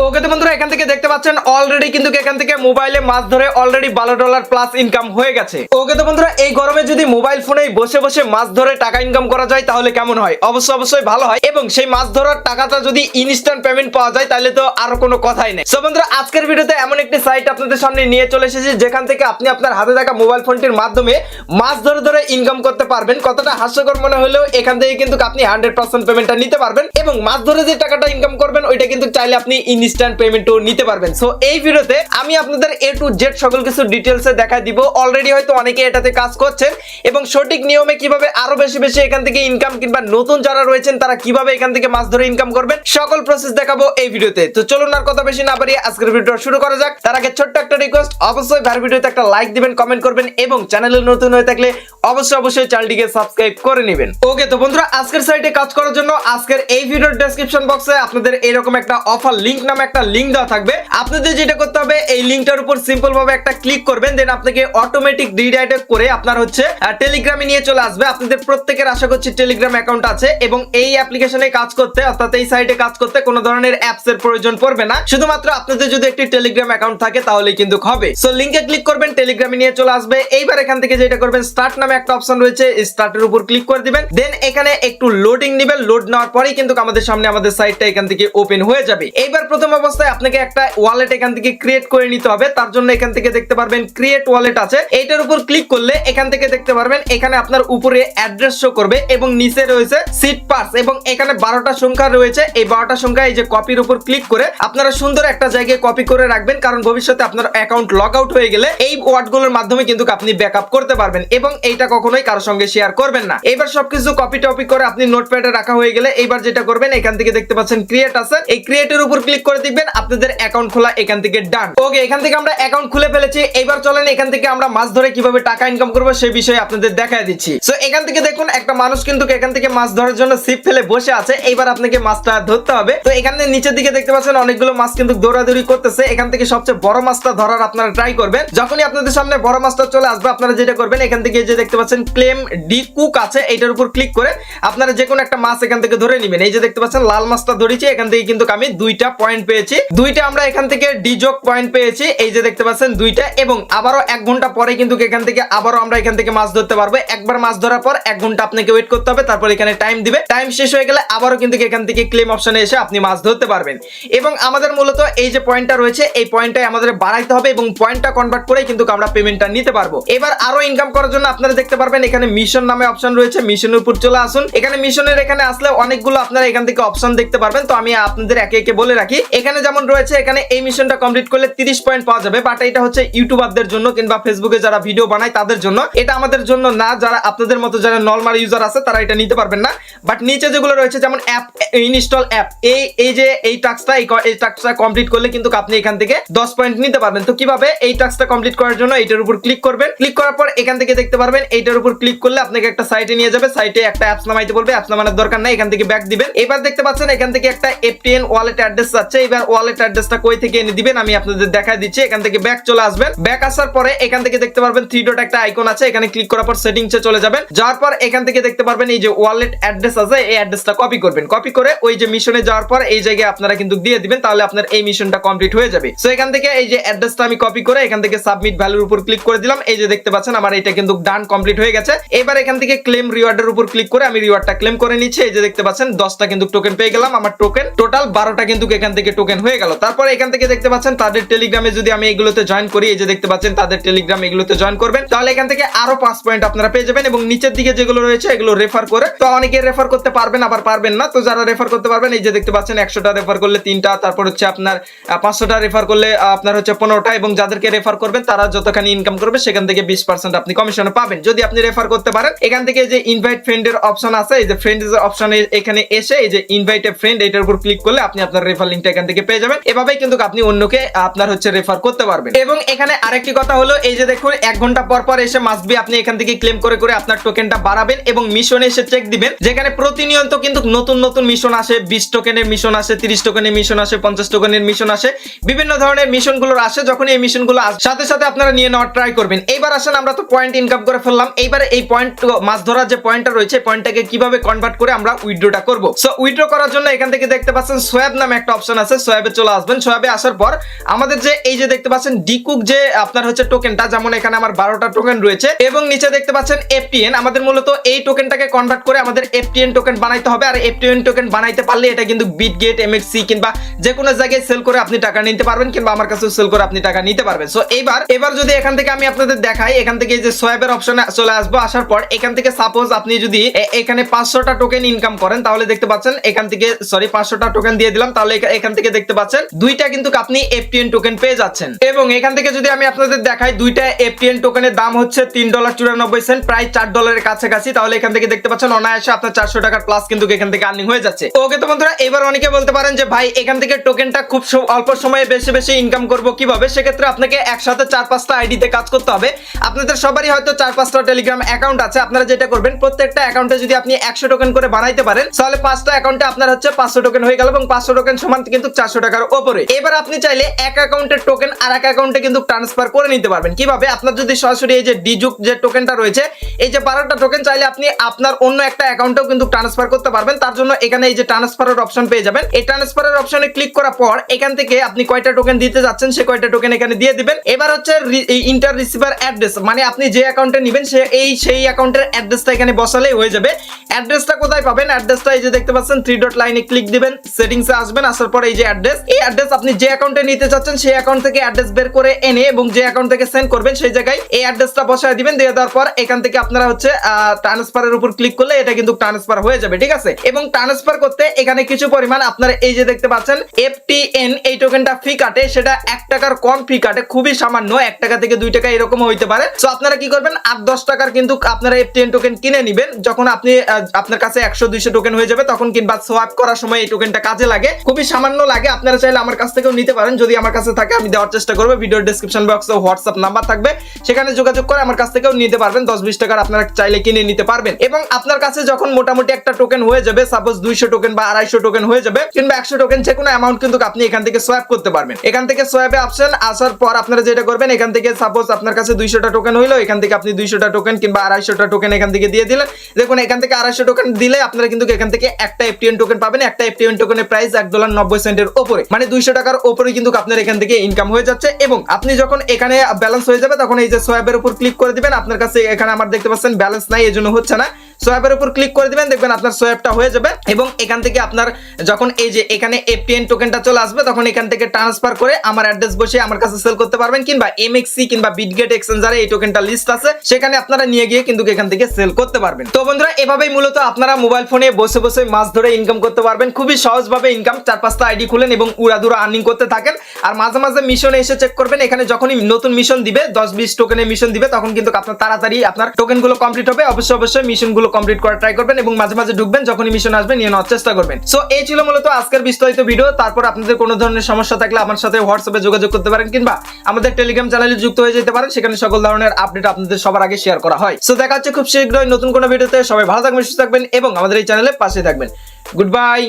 ওকে তো বন্ধুরা এখান থেকে দেখতে পাচ্ছেন অলরেডি কিন্তু এখান থেকে মোবাইলে মাছ ধরে অলরেডি $12 প্লাস ইনকাম হয়ে গেছে। ওকে তো বন্ধুরা এই গরমে যদি মোবাইল ফোনে বসে বসে মাছ ধরে টাকা ইনকাম করা যায় তাহলে কেমন হয়? অবশ্যই ভালো হয়, এবং সেই মাছ ধরার টাকাটা যদি ইনস্ট্যান্ট পেমেন্ট পাওয়া যায় তাহলে তো আর কোনো কথাই নেই। সো বন্ধুরা আজকের ভিডিওতে এমন একটি সাইট আপনাদের সামনে নিয়ে চলে এসেছি যেখান থেকে আপনি আপনার হাতে থাকা মোবাইল ফোনটির মাধ্যমে মাছ ধরে ধরে ইনকাম করতে পারবেন। কতটা হাস্যকর মনে হলেও এখান থেকে কিন্তু আপনি 100% পেমেন্টটা নিতে পারবেন, এবং মাছ ধরে যে টাকাটা ইনকাম করবেন ওইটা কিন্তু চাইলে আপনি ইনস্ট্যান্ট পেমেন্টও নিতে পারবেন। সো এই ভিডিওতে আমি আপনাদের A to Z সকল কিছু ডিটেইলসে দেখাই দিব। অলরেডি হয়তো অনেকে এটাতে কাজ করছেন এবং সঠিক নিয়মে কিভাবে আরো বেশি এখান থেকে ইনকাম, কিংবা নতুন যারা রয়েছেন তারা কিভাবে এখান থেকে মাছ ধরে ইনকাম করবেন সকল প্রসেস দেখাবো এই ভিডিওতে। তো চলুন আর কথা বেশি না বাড়িয়ে আজকের ভিডিওটা শুরু করা যাক। তার আগে ছোট্ট একটা রিকোয়েস্ট, অবশ্যই ভার ভিডিওতে একটা লাইক দিবেন, কমেন্ট করবেন, এবং চ্যানেলে নতুন হয়ে থাকলে অবশ্যই চ্যানেলটিকে সাবস্ক্রাইব করে নেবেন। ওকে তো বন্ধুরা আজকের সাইটে কাজ করার জন্য আজকের এই ভিডিওর ডেসক্রিপশন বক্সে আপনাদের এরকম একটা অফার লিংক নামে একটা লিংক দেওয়া থাকবে। আপনাদের যেটা করতে হবে এই লিংকটার উপর সিম্পল ভাবে একটা ক্লিক করবেন, দেন আপনাকে অটোমেটিক রিডাইরেক্ট করে আপনার হচ্ছে টেলিগ্রামে নিয়ে চলে আসবে। আপনাদের প্রত্যেকের আশা করছি টেলিগ্রাম অ্যাকাউন্ট আছে, এবং এই অ্যাপ্লিকেশনে কাজ করতে অর্থাৎ এই সাইটে কাজ করতে কোনো ধরনের অ্যাপস এর প্রয়োজন পড়বে না। শুধুমাত্র আপনাদের যদি একটি টেলিগ্রাম অ্যাকাউন্ট থাকে তাহলেই কিন্তু হবে। সো লিংকে ক্লিক করবেন, টেলিগ্রামে নিয়ে চলে আসবে। এইবার এখান থেকে যেটা করবেন স্টার্ট নামে একটা অপশন রয়েছে, স্টার্টের উপর ক্লিক করে দিবেন। দেন এখানে একটু লোডিং নেবেন, লোড নেওয়ার পরেই কিন্তু আমাদের সামনে আমাদের সাইটটা এখান থেকে ওপেন হয়ে যাবে। এইবার প্রথম অবস্থায় আপনাকে একটা ওয়ালেট এখান থেকে ক্রিয়েট করে নিতে হবে। তার জন্য এখান থেকে দেখতে পারবেন ক্রিয়েট ওয়ালেট আছে, এইটার উপর ক্লিক করলে এখান থেকে দেখতে পারবেন এখানে আপনার উপরে অ্যাড্রেস শো করবে এবং নিচে রয়েছে সিট পাস, এবং এখানে 12টা সংখ্যা রয়েছে। এই 12টা সংখ্যা এই যে কপির উপর ক্লিক করে আপনারা সুন্দর একটা জায়গায় কপি করে রাখবেন, কারণ ভবিষ্যতে আপনার অ্যাকাউন্ট লগ আউট হয়ে গেলে এই ওয়ার্ডগুলোর মাধ্যমে কিন্তু আপনি ব্যাকআপ করতে পারবেন, এবং এইটা কখনোই কারোর সঙ্গে শেয়ার করবেন না। এবার সবকিছু কপি টপি করে আপনি নোটপ্যাডে রাখা হয়ে গেলে এইবার যেটা করবেন এখান থেকে দেখতে পাচ্ছেন ক্রিয়েট আছে, এই ক্রিয়েটের উপর ক্লিক করে দিবেন। আপনাদের অ্যাকাউন্ট খোলা এখান থেকে ডান। ওকে এখান থেকে আমরা অ্যাকাউন্ট খুলে ফেলেছি। এইবার চলেন এখান থেকে আমরা মাছ ধরে কিভাবে টাকা ইনকাম করব সেই বিষয়ে আপনাদের দেখায় দিচ্ছি। সো এখান থেকে দেখুন একটা মানুষ কিন্তু এখান থেকে মাছ ধরার জন্য ছিপ ফেলে বসে আছে। এইবার আপনাকে মাছটা ধরতে হবে। তো এখানে নিচের দিকে দেখতে পাচ্ছেন অনেকগুলো মাছ কিন্তু দৌড়াদৌড়ি করতেছে। এখান থেকে সবচেয়ে বড় মাছটা ধরার আপনারা ট্রাই করবেন। যখনই আপনাদের সামনে বড় মাছটা চলে আসবে আপনারা যেটা করবেন এখান থেকে যে দেখতে পাচ্ছেন ক্লেম ডি কুক আছে, এইটার উপর ক্লিক করে আপনারা যে কোনো একটা মাছ এখান থেকে ধরে নেবেন। এই যে দেখতে পাচ্ছেন লাল মাছটা ধরেছি, এখান থেকে কিন্তু আমি 2টা পয়েন্ট পেয়েছি। 2টা আমরা এখান থেকে ডিজক পয়েন্ট পেয়েছি, এই যে দেখতে পাচ্ছেন 2টা, এবং আবারও 1 ঘন্টা পরে কিন্তু এখান থেকে আবারও আমরা এখান থেকে মাছ ধরতে পারবো। একবার মাছ ধরার পর 1 ঘন্টা আপনাকে ওয়েট করতে হবে, তারপর এখানে টাইম দিবে। টাইম শেষ হয়ে গেলে আবারও কিন্তু এখান থেকে ক্লেম অপশনে এসে আপনি মাছ ধরতে পারবেন। এবং আমাদের মূলত এই যে পয়েন্টটা রয়েছে এই পয়েন্টটাই আমাদের বাড়াইতে হবে, এবং পয়েন্টটা কনভার্ট করে কিন্তু আমরা পেমেন্টটা নিতে পারবো। এবার আরো ইনকাম করার জন্য আপনারা দেখতে পারবেন এখানে মিশন নামে অপশন রয়েছে, মিশনের উপর চলে আসুন। এখানে মিশনের এখানে আসলে অনেকগুলো আপনারা এখান থেকে অপশন দেখতে পারবেন। তো আমি আপনাদের একে একে বলে রাখি। এখানে যেমন রয়েছে এখানে এই মিশনটা কমপ্লিট করলে 30 পয়েন্ট পাওয়া যাবে, বাট এটা হচ্ছে ইউটিউবারদের জন্য কিংবা ফেসবুকে যারা ভিডিও বানায় তাদের জন্য, এটা আমাদের জন্য না। যারা আপনাদের মতো যারা নরমাল ইউজার আছে তারা এটা নিতে পারবেন না। বাট নিচে যেগুলো রয়েছে যেমন অ্যাপ ইনস্টল অ্যাপ, এই যে এই টাস্কটা কমপ্লিট করলে কিন্তু আপনি এখান থেকে 10 পয়েন্ট নিতে পারবেন। তো কিভাবে এই টাস্কটা কমপ্লিট করার জন্য এইটার উপর ক্লিক করবেন। ক্লিক করার পর এখান থেকে দেখতে পারবেন এইটার উপর ক্লিক করলে আপনাকে একটা সাইটে নিয়ে যাবে। সাইটে একটা অ্যাপস নামাইতে বলবে, অ্যাপস নামানোর দরকার নাই, এখান থেকে ব্যাক দিবেন। এবার দেখতে পাচ্ছেন এখান থেকে একটা FTN ওয়ালেট অ্যাড্রেস আছে। এবার ওয়ালেট অ্যাড্রেসটা কই থেকে এনে দিবেন আমি আপনাদের দেখাই দিচ্ছি। এখান থেকে ব্যাক চলে আসবেন। ব্যাক আসার পরে এখান থেকে দেখতে পারবেন 3 ডট একটা আইকন আছে, এখানে ক্লিক করার পর সেটিংসে চলে যাবেন। যাওয়ার পর এখান থেকে দেখতে পারবেন এই যে ওয়ালেট অ্যাড্রেস আছে, এই অ্যাড্রেসটা কপি করবেন। কপি করে ওই যে মিশনে যাওয়ার পর এই জায়গায় আপনারা কিন্তু দিয়ে দিবেন, তাহলে আপনার এই মিশনটা কমপ্লিট হয়ে যাবে। সো এখান থেকে এই যে অ্যাড্রেসটা আমি কপি করে এখান থেকে সাবমিট ভ্যালুর উপর ক্লিক করে দিলাম। এই যে দেখতে পাচ্ছেন আমার এটা কিন্তু ডান কমপ্লিট হয়ে গেছে। এবার এখান থেকে ক্লেম রিওয়ার্ডের উপর ক্লিক করে আমি রিওয়ার্ডটা ক্লেম করে নিচ্ছি। এই যে দেখতে পাচ্ছেন 10টা কিন্তু টোকেন পেয়ে গেলাম। আমার টোকেন টোটাল 12টা কিন্তু এখান থেকে টোকেন হয়ে গেল। তারপর এখান থেকে দেখতে পাচ্ছেন তাদের টেলিগ্রামে যদি আমি এগুলোতে জয়েন করি, এই যে দেখতে পাচ্ছেন তাদের টেলিগ্রাম এগুলোতে জয়েন করবেন, তাহলে এখান থেকে আরো 5 পয়েন্ট আপনারা পেয়ে যাবেন। এবং নিচের দিকে যেগুলো রয়েছে এগুলো রেফার করে, তো অনেকে রেফার করতে পারবেন আবার পারবেন না। তো যারা রেফার করতে পারবেন এই যে দেখতে পাচ্ছেন 100টা রেফার করলে 3টা, তারপর হচ্ছে আপনার 500টা রেফার করলে আপনার হচ্ছে 15টা, এবং যাদেরকে রেফার করবেন তারা যতখানি ইনকাম করবে সেখান থেকে 20% আপনি কমিশন পাবেন যদি আপনি রেফার করতে পারেন। এখান থেকে যে ইনভাইট ফ্রেন্ডের অপশন আছে, এই যে ফ্রেন্ডের অপশনে এখানে এসে এই যে ইনভাইট এ ফ্রেন্ড এটার উপর ক্লিক করলে আপনি আপনার রেফার লিংকটা এখান থেকে পেয়ে যাবেন। এভাবেই কিন্তু আপনি অন্যকে আপনার হচ্ছে রেফার করতে পারবেন। এবং এখানে আরেকটি কথা হলো এই যে দেখুন 1 ঘন্টা পর পর এসে মাস্ট বি আপনি এখান থেকে ক্লেম করে করে আপনার টোকেনটা বাড়াবেন, এবং মিশনে এসে চেক দিবেন। যেখানে প্রতিনিয়ত কিন্তু নতুন নতুন মিশন আসে, 20 টোকেনের মিশন আসে, 30 টোকেনের মিশন আসে, 50 টোকেনের মিশন আসে, বিভিন্ন ধরনের মিশনগুলো আসে। যখন এই মিশনগুলো সাথে সাথে আপনারা নিয়ে নেওয়ার ট্রাই করবেন। এইবার আসেন আমরা তো পয়েন্ট ইনকাম করে ফেললাম। এইবার এই পয়েন্ট মাছ ধরার যে পয়েন্টটা রয়েছে পয়েন্টটাকে কিভাবে কনভার্ট করে আমরা উইথড্রটা করব। সো উইথড্র করার জন্য এখান থেকে দেখতে পাচ্ছেন সোয়াপ নামে একটা অপশন আছে, আছে সোয়াবে চলে আসবেন। সোয়াবে আসার পর আমাদের যে এই যে দেখতে পাচ্ছেন ডিকুক যে আপনার হচ্ছে টোকেনটা, যেমন এখানে আমার 12টা টোকেন রয়েছে এবং নিচে দেখতে পাচ্ছেন এফটিএন। আমাদের মূলত এই টোকেনটাকে কনভার্ট করে আমাদের এফটিএন টোকেন বানাইতে হবে। আর এফটিএন টোকেন বানাইতে পারলে এটা কিন্তু বিটগেট, এমএক্সি কিংবা যে কোনো জায়গায় সেল করে আপনি টাকা নিতে পারবেন, কিংবা আমার কাছে সেল করে আপনি টাকা নিতে পারবেন। সো এবার যদি এখান থেকে আমি আপনাদের দেখাই, এখান থেকে এই যে সোয়াবের অপশনে চলে আসবো। আসার পর এখান থেকে সাপোজ আপনি যদি এখানে 500টা টোকেন ইনকাম করেন, তাহলে দেখতে পাচ্ছেন এখান থেকে 500টা টোকেন দিয়ে দিলাম, তাহলে এখান থেকে দেখতে পাচ্ছেন দুইটা কিন্তু আপনি এফটিএন টোকেন পেয়ে যাচ্ছেন। এবং এখান থেকে যদি আমি আপনাদের দেখাই, দুইটা এফটিএন টোকেনের দাম হচ্ছে $3.94, প্রায় $4 কাছাকাছি। তাহলে এখান থেকে দেখতে পাচ্ছেন অনায়াসে আপনার 400 টাকার প্লাস কিন্তু এখান থেকে আর্নিং হয়ে যাচ্ছে। ওকে তো বন্ধুরা, এবার অনেকে বলতে পারেন যে ভাই এখান থেকে টোকেনটা খুব অল্প সময়ে বেশি বেশি ইনকাম করব কিভাবে? সেক্ষেত্রে আপনাকে একসাথে 4-5টা আইডিতে কাজ করতে হবে। আপনাদের সবারই হয়তো 4-5টা টেলিগ্রাম অ্যাকাউন্ট আছে। আপনারা যেটা করবেন, প্রত্যেকটা অ্যাকাউন্টে যদি আপনি 100 টোকেন করে বানাইতে পারেন, তাহলে 5টা অ্যাকাউন্টে আপনার হচ্ছে 500 টোকেন হয়ে গেল এবং 500 টোকেন সমান কিন্তু 400 টাকার উপরে। এবার আপনি চাইলে এক অ্যাকাউন্টের টোকেন আর এক অ্যাকাউন্টে কিন্তু ট্রান্সফার করে নিতে পারবেন। কিভাবে? আপনার যদি সরাসরি এই যে ডিজুক যে টোকেনটা রয়েছে, এই যে 12টা টোকেন চাইলে আপনি আপনার অন্য একটা অ্যাকাউন্টেও কিন্তু ট্রান্সফার করতে পারবেন। তার জন্য এখানে এই যে ট্রান্সফারের অপশন পেয়ে যাবেন। এই ট্রান্সফারের অপশনে ক্লিক করার পর এখান থেকে আপনি কয়টা টোকেন দিতে যাচ্ছেন সে কয়টা টোকেন এখানে দিয়ে দিবেন। এবার হচ্ছে ইন্টার রিসিভার অ্যাড্রেস, মানে আপনি যে অ্যাকাউন্টে নেবেন সেই অ্যাকাউন্টের অ্যাড্রেসটা এখানে বসালেই হয়ে যাবে। অ্যাড্রেসটা কোথায় পাবেন? অ্যাড্রেসটা এই যে দেখতে পাচ্ছেন 3 ডট লাইনে ক্লিক দিবেন, সেটিংসে আসবেন। আসার পর এই যে অ্যাড্রেস, এই অ্যাড্রেস আপনি যে অ্যাকাউন্টে নিতে চাচ্ছেন সেই অ্যাকাউন্ট থেকে অ্যাড্রেস বের করে এনে এবং যে অ্যাকাউন্ট থেকে সেন্ড করবেন সেই জায়গায় এই অ্যাড্রেসটা বসায় দিবেন। দিয়ে দেওয়ার পর এখান থেকে আপনারা হচ্ছে ট্রান্সফারের উপর ক্লিক করলে এটা কিন্তু ট্রান্সফার হয়ে যাবে, ঠিক আছে? এবং ট্রান্সফার করতে এখানে কিছু পরিমাণ আপনারা এই যে দেখতে পাচ্ছেন এফটিএন এই টোকেনটা ফি কাটে, সেটা 1 টাকার কম ফি কাটে, খুবই সামান্য, 1 টাকা থেকে 2 টাকা এরকম হইতে পারে। সো আপনারা কি করবেন, 8-10 টাকার কিন্তু আপনারা এফটিএন টোকেন কিনে নেবেন। যখন আপনি আপনার কাছে 100-200 টোকেন হয়ে যাবে তখন কিংবা সোয়াপ করার সময় এই টোকেনটা কাজে লাগে, খুবই সামান্য লাগে। আপনারা চাইলে আমার কাছ থেকেও নিতে পারেন, যদি আমার কাছে থাকে আমি দেওয়ার চেষ্টা করব। ভিডিওর ডেসক্রিপশন বক্সে হোয়াটসঅ্যাপ নাম্বার থাকবে, সেখানে যোগাযোগ করে আমার কাছ থেকেও নিতে পারবেন। 10-20 টাকার আপনারা চাইলে কিনে নিতে পারবেন। এবং আপনার কাছে যখন মোটামুটি একটা টোকেন হয়ে যাবে, সাপোজ 200 টোকেন বা 250 টোকেন হয়ে যাবে কিংবা 100 টোকেন, যে কোনো অ্যামাউন্ট কিন্তু আপনি এখান থেকে সোয়াপ করতে পারবেন। এখান থেকে সোয়াপে অপশন আসার পর আপনারা যেটা করবেন, এখান থেকে সাপোজ আপনার কাছে 200টা টোকেন হইলো, এখান থেকে আপনি 200টা টোকেন কিংবা 250টা টোকেন এখান থেকে দিয়ে দিলেন। দেখুন এখান থেকে 250 টোকেন দিলে আপনারা কিন্তু এখান থেকে একটা এফটিএন টোকেন পাবেন। একটা এফটিএন টোকেনের প্রাইস $1.90 উপরে, মানে 200 টাকার উপরে কিন্তু আপনার এখান থেকে ইনকাম হয়ে যাচ্ছে। এবং আপনি যখন এখানে ব্যালেন্স হয়ে যাবে তখন এই যে সোয়াবের উপর ক্লিক করে দিবেন। আপনার কাছে এখানে আমার দেখতে পাচ্ছেন ব্যালেন্স নাই, এজন্য হচ্ছে না। সোয়াবের উপর ক্লিক করে দিবেন, দেখবেন আপনার সোয়াবটা হয়ে যাবে। এবং এখান থেকে আপনার যখন এই যে এখানে এফটিএন টোকেনটা চলে আসবে তখন এখান থেকে ট্রান্সফার করে আমার অ্যাড্রেস বসে আমার কাছে সেল করতে পারবেন, কিংবা এমএক্সি কিংবা বিটগেট এক্সচেঞ্জারে এই টোকেনটা লিস্ট আছে, সেখানে আপনারা নিয়ে গিয়ে কিন্তু এখান থেকে সেল করতে পারবেন। তো বন্ধুরা, এভাবেই মূলত আপনারা মোবাইল ফোনে বসে বসে মাস ধরে ইনকাম করতে পারবেন। খুবই সহজভাবে ইনকাম, 4-5টা আইডি খুলেন এবং উড়াধুরা আর্নিং করতে থাকেন। আর মাঝে মাঝে মিশনে এসে চেক করবেন, এখানে যখনই নতুন মিশন দিবে 10-20 টোকেনের মিশন দিবে তখন কিন্তু আপনার তাড়াতাড়ি আপনার টোকেনগুলো কমপ্লিট হবে। অবশ্যই মিশনগুলো কমপ্লিট করার ট্রাই করবেন এবং মাঝে মাঝে ঢুকবেন, যখনই মিশন আসবে নিয়ে নেওয়ার চেষ্টা করবেন। সো এই ছিল মূলত আজকের বিস্তারিত ভিডিও। তারপর আপনাদের কোনো ধরনের সমস্যা থাকলে আমার সাথে হোয়াটসঅ্যাপে যোগাযোগ করতে পারেন, কিংবা আমাদের টেলিগ্রাম চ্যানেলে যুক্ত হয়ে যেতে পারেন, সেখানে সকল ধরনের আপডেট আপনাদের সবার আগে শেয়ার করা হয়। সো দেখা হচ্ছে খুব শীঘ্রই নতুন কোনো ভিডিওতে। সবাই ভালো থাকবেন, সুস্থ থাকবেন এবং আমাদের এই চ্যানেলে পাশে থাকবেন। Good bye.